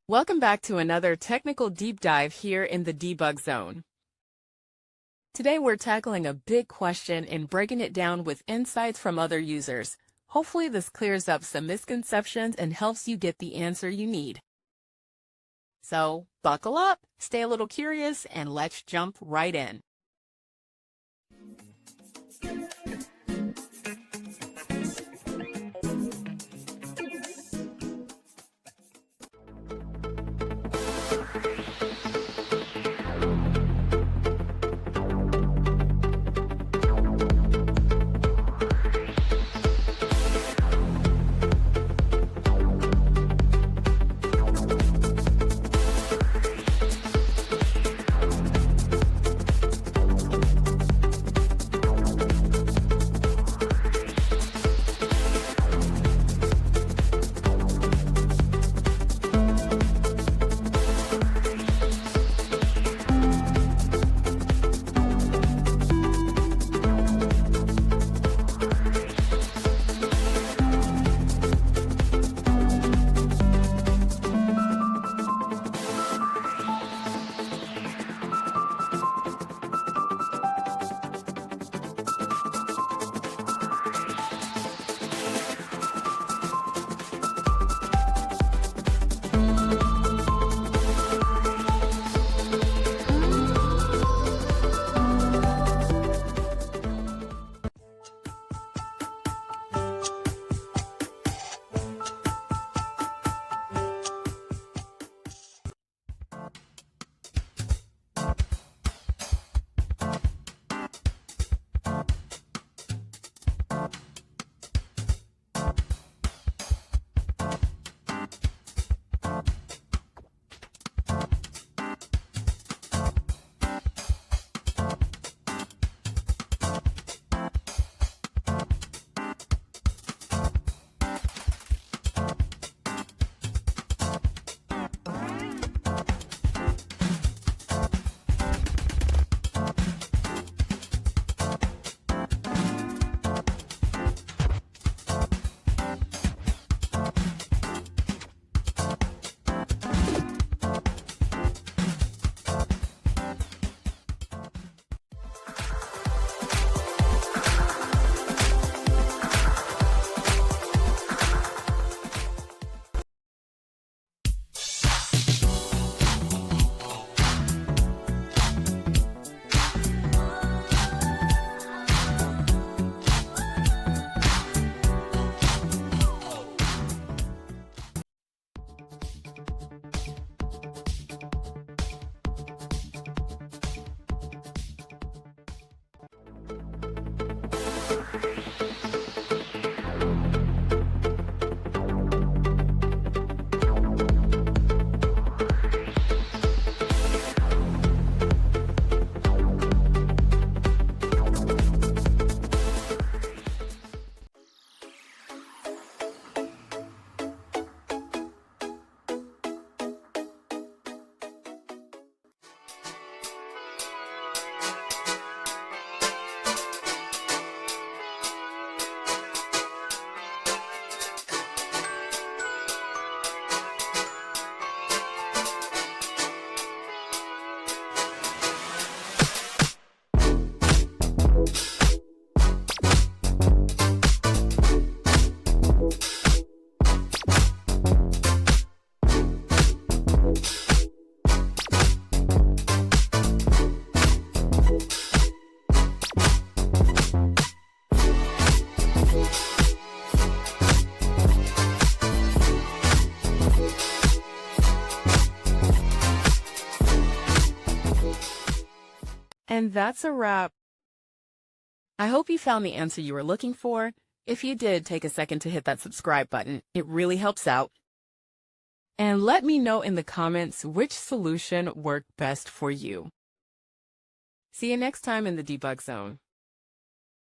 Welcome back to another technical deep dive here in the debug zone. Today we're tackling a big question and breaking it down with insights from other users. Hopefully this clears up some misconceptions and helps you get the answer you need. So buckle up, stay a little curious, and let's jump right in. And that's a wrap. I hope you found the answer you were looking for. If you did, take a second to hit that subscribe button. It really helps out. And let me know in the comments which solution worked best for you. See you next time in the debug zone.